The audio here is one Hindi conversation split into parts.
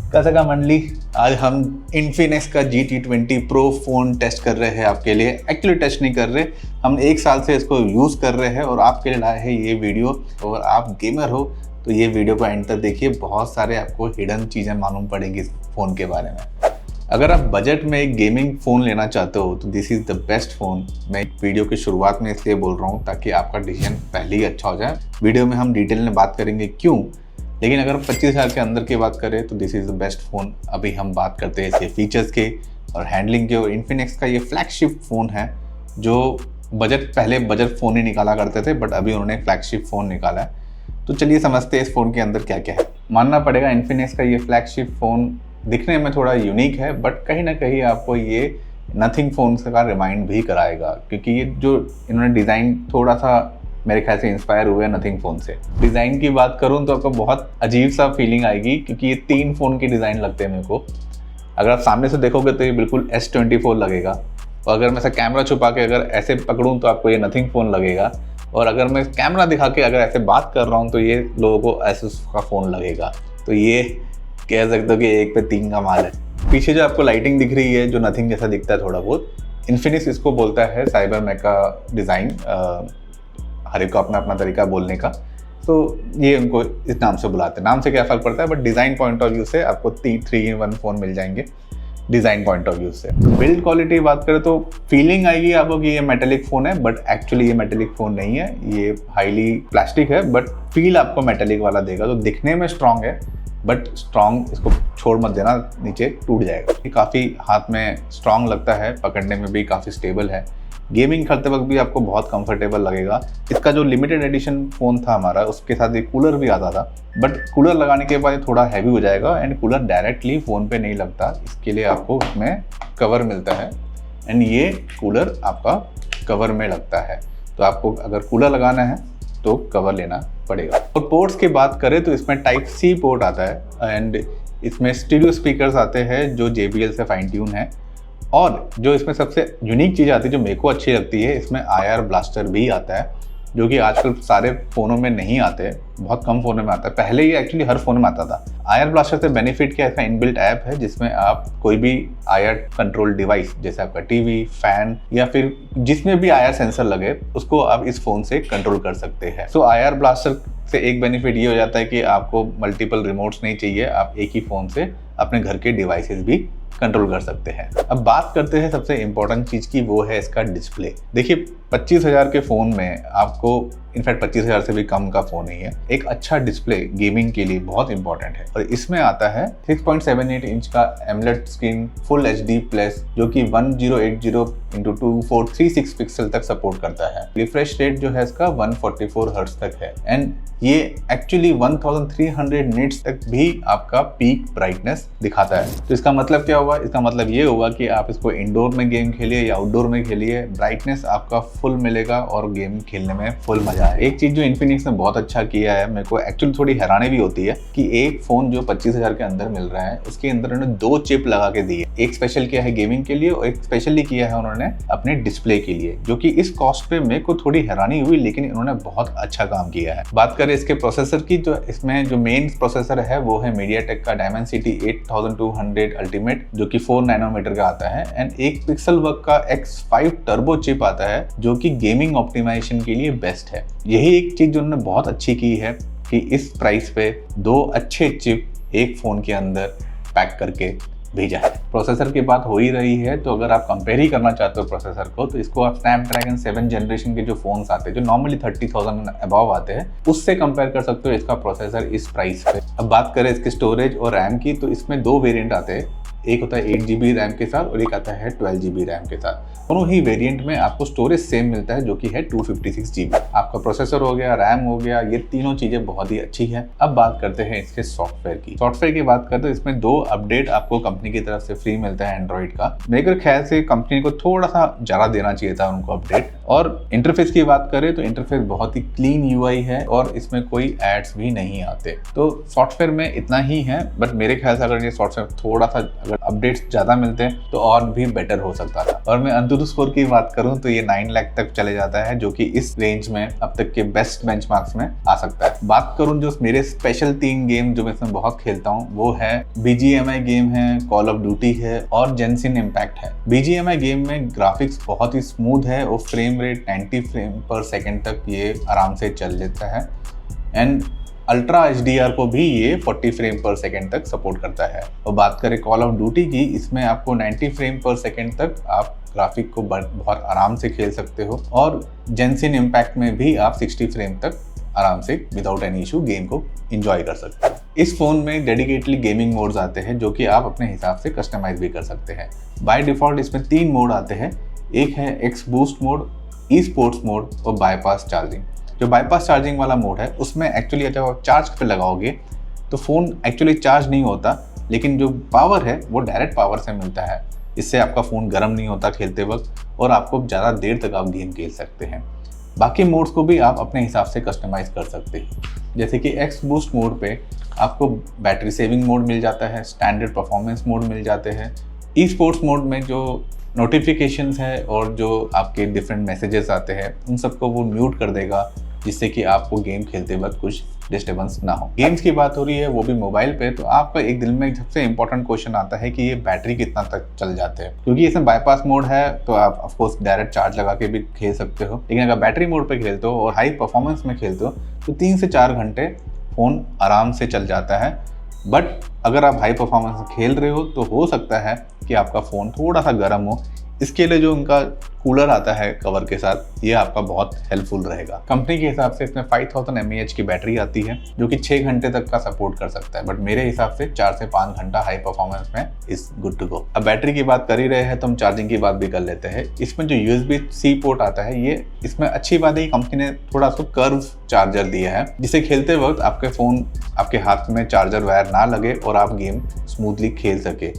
कैसा का मंडली, आज हम इन्फिनिक्स का GT20 Pro फ़ोन टेस्ट कर रहे हैं आपके लिए। एक्चुअली टेस्ट नहीं कर रहे, हम 1 साल से इसको यूज़ कर रहे हैं और आपके लिए लाए हैं ये वीडियो। और आप गेमर हो तो ये वीडियो को एंड तक देखिए, बहुत सारे आपको हिडन चीज़ें मालूम पड़ेंगी इस फ़ोन के बारे में। अगर आप बजट में एक गेमिंग फ़ोन लेना चाहते हो तो this is the best phone. मैं वीडियो की शुरुआत में इसलिए बोल रहा हूँ ताकि आपका डिसीजन पहले ही अच्छा हो जाए। वीडियो में हम डिटेल में बात करेंगे क्यों, लेकिन अगर 25,000 के अंदर की बात करें तो this is the best phone. अभी हम बात करते हैं इसके फीचर्स के और हैंडलिंग के। और इन्फिनिक्स का ये फ्लैगशिप फ़ोन है जो पहले बजट फ़ोन ही निकाला करते थे, बट अभी उन्होंने फ्लैगशिप फ़ोन निकाला है। तो चलिए समझते हैं इस फ़ोन के अंदर क्या क्या है। मानना पड़ेगा इन्फिनिक्स का ये फ्लैगशिप फ़ोन दिखने में थोड़ा यूनिक है, बट कहीं ना कहीं आपको ये नथिंग फ़ोन का रिमाइंड भी कराएगा, क्योंकि ये जो इन्होंने डिज़ाइन थोड़ा सा मेरे ख्याल से इंस्पायर हुए नथिंग फ़ोन से। डिज़ाइन की बात करूं तो आपको बहुत अजीब सा फीलिंग आएगी, क्योंकि ये 3 फ़ोन की डिज़ाइन लगते हैं मेरे को। अगर आप सामने से देखोगे तो ये बिल्कुल S24 लगेगा, और अगर मैं ऐसा कैमरा छुपा के अगर ऐसे पकड़ूं तो आपको ये नथिंग फ़ोन लगेगा, और अगर मैं कैमरा दिखा के अगर ऐसे बात कर रहा हूँ तो ये लोगों को एसुस का फ़ोन लगेगा। तो ये कह सकते हो कि 1 पे 3 का माल है। पीछे जो आपको लाइटिंग दिख रही है जो नथिंग जैसा दिखता है थोड़ा बहुत, इन्फिनिक्स इसको बोलता है साइबर मेका डिज़ाइन। हर एक को अपना अपना तरीका बोलने का, तो ये उनको इस नाम से बुलाते हैं। नाम से क्या फ़र्क पड़ता है, but design point of view से आपको 3-in-1 फ़ोन मिल जाएंगे डिज़ाइन पॉइंट ऑफ व्यू से। बिल्ड क्वालिटी की बात करें तो फीलिंग आएगी आपको कि ये मेटेलिक फ़ोन है, बट एक्चुअली ये मेटेलिक फ़ोन नहीं है, ये हाईली प्लास्टिक है, बट फील आपको मेटेलिक वाला देगा। तो दिखने में स्ट्रॉन्ग है, बट स्ट्रॉन्ग इसको छोड़ मत देना, नीचे टूट जाएगा। ये काफ़ी हाथ में स्ट्रॉन्ग लगता है, पकड़ने में भी काफ़ी स्टेबल है। गेमिंग करते वक्त भी आपको बहुत कंफर्टेबल लगेगा। इसका जो लिमिटेड एडिशन फ़ोन था हमारा, उसके साथ एक कूलर भी आता था, बट कूलर लगाने के बाद थोड़ा हैवी हो जाएगा, एंड कूलर डायरेक्टली फ़ोन पे नहीं लगता। इसके लिए आपको इसमें कवर मिलता है, एंड ये कूलर आपका कवर में लगता है। तो आपको अगर कूलर लगाना है तो कवर लेना पड़ेगा। और पोर्ट्स की बात करें तो इसमें Type-C पोर्ट आता है, एंड इसमें स्टीरियो स्पीकर्स आते हैं जो JBL से फाइन ट्यून है। और जो इसमें सबसे यूनिक चीज़ आती है जो मेरे को अच्छी लगती है, इसमें IR ब्लास्टर भी आता है, जो कि आजकल सारे फ़ोनों में नहीं आते, बहुत कम फ़ोनों में आता है। पहले ये एक्चुअली हर फ़ोन में आता था। IR ब्लास्टर से बेनिफिट क्या है, इसका इनबिल्ट ऐप है जिसमें आप कोई भी IR कंट्रोल डिवाइस जैसे आपका टीवी, फैन या फिर जिसमें भी IR सेंसर लगे उसको आप इस फ़ोन से कंट्रोल कर सकते हैं। सो IR ब्लास्टर से एक बेनिफिट ये हो जाता है कि आपको मल्टीपल रिमोट्स नहीं चाहिए, आप एक ही फ़ोन से अपने घर के डिवाइसेस भी कंट्रोल कर सकते हैं। अब बात करते हैं सबसे इंपॉर्टेंट चीज़ की, वो है इसका डिस्प्ले। देखिए 25,000 के फ़ोन में आपको, इनफैक्ट 25,000 से भी कम का फ़ोन नहीं है, एक अच्छा डिस्प्ले गेमिंग के लिए बहुत इंपॉर्टेंट है। और इसमें आता है 6.78 इंच का AMOLED screen full HD plus, जो कि 1080x2436 पिक्सल तक सपोर्ट करता है। रिफ्रेश रेट जो है इसका 144 हर्ट्ज तक है, एंड ये एक्चुअली 1300 निट्स तक भी आपका पीक ब्राइटनेस दिखाता है। तो इसका मतलब क्या होगा, इसका मतलब ये होगा कि आप इसको इंडोर में गेम खेलिए या आउटडोर में खेलिए, ब्राइटनेस आपका फुल मिलेगा और गेम खेलने में फुल मजा है। एक चीज़ जो इन्फिनिक्स ने बहुत अच्छा किया है, मेरे को एक्चुअली थोड़ी हैरानी भी होती है कि एक फ़ोन जो 25,000 के अंदर मिल रहा है उसके अंदर उन्होंने 2 चिप लगा के दी है। एक स्पेशल किया है गेमिंग के लिए और एक स्पेशली किया है उन्होंने अपने डिस्प्ले के लिए, जो कि इस कॉस्ट पे मेरे को थोड़ी हैरानी हुई, लेकिन इन्होंने बहुत अच्छा काम किया है। बात करें इसके प्रोसेसर की, तो इसमें जो मेन प्रोसेसर है वो है मीडियाटेक का Dimensity 8200 अल्टीमेट, जो कि 4 नैनोमीटर का आता है, एंड एक पिक्सेलवर्क का X5 टर्बो चिप आता है जो कि गेमिंग ऑप्टिमाइजेशन के लिए बेस्ट है। यही एक चीज़ जो उन्होंने बहुत अच्छी की है कि इस प्राइस पे 2 अच्छे चिप एक फ़ोन के अंदर पैक करके भेजा है। प्रोसेसर की बात हो ही रही है, तो अगर आप कंपेयर ही करना चाहते हो प्रोसेसर को, तो इसको आप स्नैपड्रैगन 7 जनरेशन के जो फ़ोन्स आते हैं जो नॉर्मली 30,000 अबव आते हैं उससे कंपेयर कर सकते हो इसका प्रोसेसर इस प्राइस पे। अब बात करें इसकी स्टोरेज और रैम की, तो इसमें 2 वेरिएंट आते हैं। एक होता है 8GB रैम के साथ और एक आता है 12GB रैम के साथ। दोनों ही वेरिएंट में आपको स्टोरेज सेम मिलता है, जो कि है 256GB। आपका प्रोसेसर हो गया, रैम हो गया, ये तीनों चीज़ें बहुत ही अच्छी है। अब बात करते हैं इसके सॉफ्टवेयर की। सॉफ्टवेयर की बात करते हैं, इसमें 2 अपडेट आपको कंपनी की तरफ से फ्री मिलता है एंड्रॉइड का। मेरे ख्याल से कंपनी को थोड़ा सा ज़्यादा देना चाहिए था उनको अपडेट। और इंटरफेस की बात करें तो इंटरफेस बहुत ही क्लीन UI है और इसमें कोई एड्स भी नहीं आते। तो सॉफ्टवेयर में इतना ही है, बट मेरे ख्याल से अगर ये सॉफ्टवेयर थोड़ा सा अगर अपडेट्स ज़्यादा मिलते तो और भी बेटर हो सकता था। और मैं अंतुतु स्कोर की बात करूँ तो ये 9 लाख तक चले जाता है, जो कि इस रेंज में अब तक के बेस्ट बेंचमार्क्स में आ सकता है। बात करूँ जो मेरे स्पेशल 3 गेम जो मैं इसमें बहुत खेलता हूँ वो है BGMI गेम है, कॉल ऑफ ड्यूटी है और जेंशिन इम्पैक्ट है। BGMI गेम में ग्राफिक्स बहुत ही स्मूथ है और फ्रेम रेट 90 फ्रेम पर सेकेंड तक ये आराम से चल लेता है एंड अल्ट्रा HDR को भी ये 40 फ्रेम पर सेकेंड तक सपोर्ट करता है। और बात करें कॉल ऑफ ड्यूटी की, इसमें आपको 90 फ्रेम पर सेकेंड तक आप ग्राफिक को बहुत आराम से खेल सकते हो और जेंशिन इम्पैक्ट में भी आप 60 फ्रेम तक आराम से विदाउट एनी इशू गेम को एंजॉय कर सकते हैं। इस फ़ोन में डेडिकेटली गेमिंग मोड्स आते हैं जो कि आप अपने हिसाब से कस्टमाइज भी कर सकते हैं। बाय डिफ़ॉल्ट इसमें 3 मोड आते हैं, एक है x boost mode, e sports mode और बाईपास चार्जिंग। जो बाईपास चार्जिंग वाला मोड है उसमें एक्चुअली जब आप चार्ज पे लगाओगे तो फ़ोन एक्चुअली चार्ज नहीं होता, लेकिन जो पावर है वो डायरेक्ट पावर से मिलता है। इससे आपका फ़ोन गर्म नहीं होता खेलते वक्त और आपको ज़्यादा देर तक आप गेम खेल सकते हैं। बाकी मोड्स को भी आप अपने हिसाब से कस्टमाइज़ कर सकते हैं। जैसे कि एक्स बूस्ट मोड पे आपको बैटरी सेविंग मोड मिल जाता है, स्टैंडर्ड परफॉर्मेंस मोड मिल जाते हैं। ई स्पोर्ट्स मोड में जो नोटिफिकेशंस है और जो आपके डिफरेंट मैसेजेस आते हैं उन सबको वो म्यूट कर देगा, जिससे कि आपको गेम खेलते वक्त कुछ डिस्टर्बेंस ना हो। गेम्स की बात हो रही है वो भी मोबाइल पे, तो आपका एक दिल में सबसे इंपॉर्टेंट क्वेश्चन आता है कि ये बैटरी कितना तक चल जाते हैं। क्योंकि इसमें बाईपास मोड है तो आप ऑफ कोर्स डायरेक्ट चार्ज लगा के भी खेल सकते हो, लेकिन अगर बैटरी मोड पे खेलते हो और हाई परफॉर्मेंस में खेलते हो तो 3 से 4 घंटे फ़ोन आराम से चल जाता है। बट अगर आप हाई परफॉर्मेंस में खेल रहे हो तो हो सकता है कि आपका फ़ोन थोड़ा सा गर्म हो। इसके लिए जो उनका कूलर आता है कवर के साथ, ये आपका बहुत हेल्पफुल रहेगा। कंपनी के हिसाब से इसमें 5000 mAh की बैटरी आती है जो कि 6 घंटे तक का सपोर्ट कर सकता है, बट मेरे हिसाब से 4 से 5 घंटा हाई परफॉर्मेंस में इज गुड टू गो। अब बैटरी की बात कर ही रहे हैं तो हम चार्जिंग की बात भी कर लेते हैं। इसमें जो USB-C पोर्ट आता है, ये इसमें अच्छी बात है कि कंपनी ने थोड़ा सा कर्व चार्जर दिया है, जिसे खेलते वक्त आपके फ़ोन आपके हाथ में चार्जर वायर ना लगे और आप गेम स्मूथली खेल सके।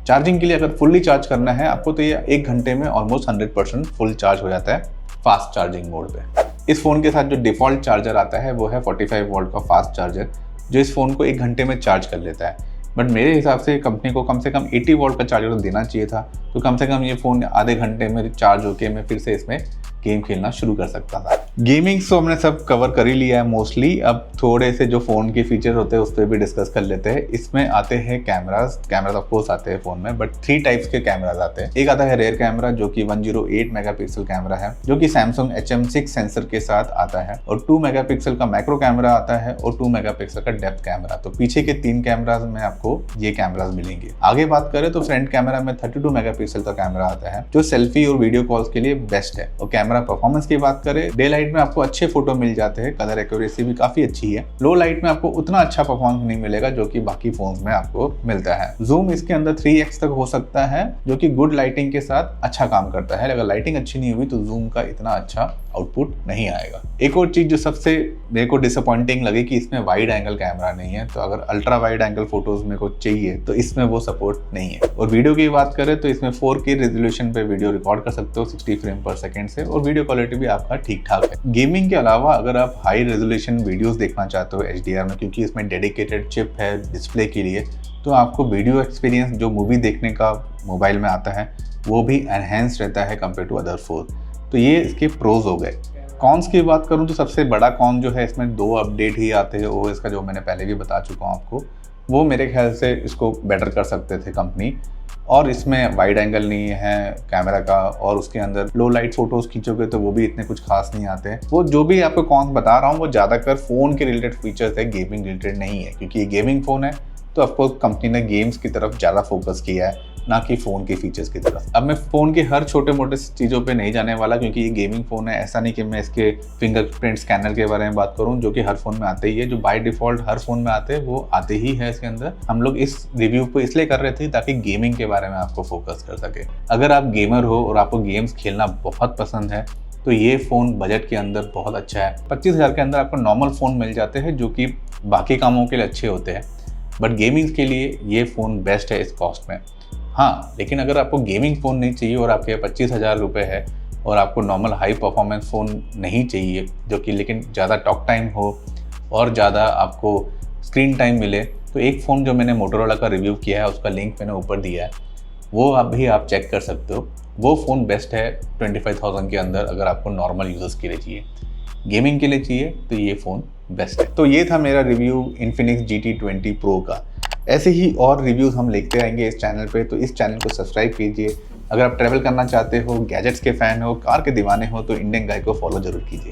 चार्जिंग के लिए अगर फुल्ली चार्ज करना है आपको तो ये 1 घंटे में ऑलमोस्ट 100% फुल चार्ज हो जाता है फास्ट चार्जिंग मोड पे। इस फ़ोन के साथ जो डिफ़ॉल्ट चार्जर आता है वो है 45 वोल्ट का फास्ट चार्जर, जो इस फ़ोन को 1 घंटे में चार्ज कर लेता है। बट मेरे हिसाब से कंपनी को कम से कम 80 वोल्ट का चार्जर देना चाहिए था, तो कम से कम ये फ़ोन आधे घंटे में चार्ज होके मैं फिर से इसमें गेम खेलना शुरू कर सकता था। गेमिंग तो हमने सब कवर कर ही लिया है मोस्टली। अब थोड़े से जो फ़ोन के फीचर होते हैं उस पर भी डिस्कस कर लेते हैं। इसमें आते हैं कैमराज ऑफ कोर्स आते हैं फ़ोन में, बट 3 टाइप्स के कैमराज आते हैं। एक आता है रेयर कैमरा जो कि 108 मेगापिक्सल कैमरा है, जो कि सैमसंग HM6 सेंसर के साथ आता है, और 2 मेगापिक्सल का मैक्रो कैमरा आता है और 2 मेगापिक्सल का डेप्थ कैमरा। तो पीछे के 3 कैमराज में आपको ये कैमराज मिलेंगे। आगे बात करें तो फ्रंट कैमरा में 32 मेगापिक्सल का कैमरा आता है, जो सेल्फी और वीडियो कॉल्स के लिए बेस्ट है। और कैमरा परफॉर्मेंस की बात करें, डे लाइट में आपको अच्छे फोटो मिल जाते हैं, कलर एक्यूरेसी भी काफी अच्छी है। लो लाइट में आपको उतना अच्छा परफॉर्मेंस नहीं मिलेगा जो कि बाकी फोन्स में आपको मिलता है। जूम इसके अंदर 3x तक हो सकता है, जो कि गुड लाइटिंग के साथ अच्छा काम करता है। अगर लाइटिंग अच्छी नहीं हुई तो जूम का इतना अच्छा आउटपुट नहीं आएगा। एक और चीज जो सबसे मेरे को डिसअपॉइंटिंग लगी कि इसमें वाइड एंगल कैमरा नहीं है, तो अगर अल्ट्रा वाइड एंगल फोटोज मेरे को चाहिए तो इसमें वो सपोर्ट नहीं है। और वीडियो की बात करें तो इसमें 4K रेजोल्यूशन पे वीडियो रिकॉर्ड कर सकते हो 60 फ्रेम पर सेकेंड से, और वीडियो क्वालिटी भी आपका ठीक ठाक है। गेमिंग के अलावा अगर आप हाई रेजोल्यूशन वीडियोस देखना चाहते हो HDR में, क्योंकि इसमें डेडिकेटेड चिप है डिस्प्ले के लिए, तो आपको वीडियो एक्सपीरियंस जो मूवी देखने का मोबाइल में आता है वो भी एनहेंस रहता है कंपेयर टू अदर फोन। तो ये इसके प्रोज हो गए। कॉन्स की बात करूं तो सबसे बड़ा कॉन जो है, इसमें 2 अपडेट ही आते हैं OS का, जो मैंने पहले भी बता चुका हूं आपको। वो मेरे ख्याल से इसको बेटर कर सकते थे कंपनी। और इसमें वाइड एंगल नहीं है कैमरा का, और उसके अंदर लो लाइट फोटोज खींचोगे तो वो भी इतने कुछ खास नहीं आते हैं। वो जो भी आपको कॉन्स बता रहा हूँ वो ज़्यादातर फ़ोन के रिलेटेड फीचर्स है, गेमिंग रिलेटेड नहीं है। क्योंकि ये गेमिंग फ़ोन है तो ऑफकोर्स कंपनी ने गेम्स की तरफ ज़्यादा फोकस किया है, ना कि फ़ोन के फीचर्स की तरफ। अब मैं फ़ोन के हर छोटे मोटे चीज़ों पे नहीं जाने वाला, क्योंकि ये गेमिंग फ़ोन है। ऐसा नहीं कि मैं इसके फिंगरप्रिंट स्कैनर के बारे में बात करूँ, जो कि हर फ़ोन में आते ही है, जो बाय डिफ़ॉल्ट हर फ़ोन में आते हैं वो आते ही है इसके अंदर। हम लोग इस रिव्यू को इसलिए कर रहे थे ताकि गेमिंग के बारे में आपको फोकस कर सके। अगर आप गेमर हो और आपको गेम्स खेलना बहुत पसंद है तो ये फ़ोन बजट के अंदर बहुत अच्छा है। 25,000 के अंदर आपको नॉर्मल फ़ोन मिल जाते हैं जो कि बाकी कामों के लिए अच्छे होते हैं, बट गेमिंग के लिए ये फ़ोन बेस्ट है इस कॉस्ट में। हाँ, लेकिन अगर आपको गेमिंग फ़ोन नहीं चाहिए और आपके 25,000 रुपये है और आपको नॉर्मल हाई परफॉर्मेंस फ़ोन नहीं चाहिए, जो कि लेकिन ज़्यादा टॉक टाइम हो और ज़्यादा आपको स्क्रीन टाइम मिले, तो एक फ़ोन जो मैंने मोटोरोला का रिव्यू किया है उसका लिंक मैंने ऊपर दिया है, वो आप चेक कर सकते हो। वो फ़ोन बेस्ट है 25,000 के अंदर अगर आपको नॉर्मल यूज़र्स के लिए चाहिए। गेमिंग के लिए चाहिए तो ये फ़ोन बेस्ट है। तो ये था मेरा रिव्यू इन्फिनिक्स GT20 Pro का। ऐसे ही और रिव्यूज़ हम लेते आएंगे इस चैनल पे, तो इस चैनल को सब्सक्राइब कीजिए। अगर आप ट्रैवल करना चाहते हो, गैजेट्स के फ़ैन हो, कार के दीवाने हो, तो इंडियन गाय को फॉलो ज़रूर कीजिए।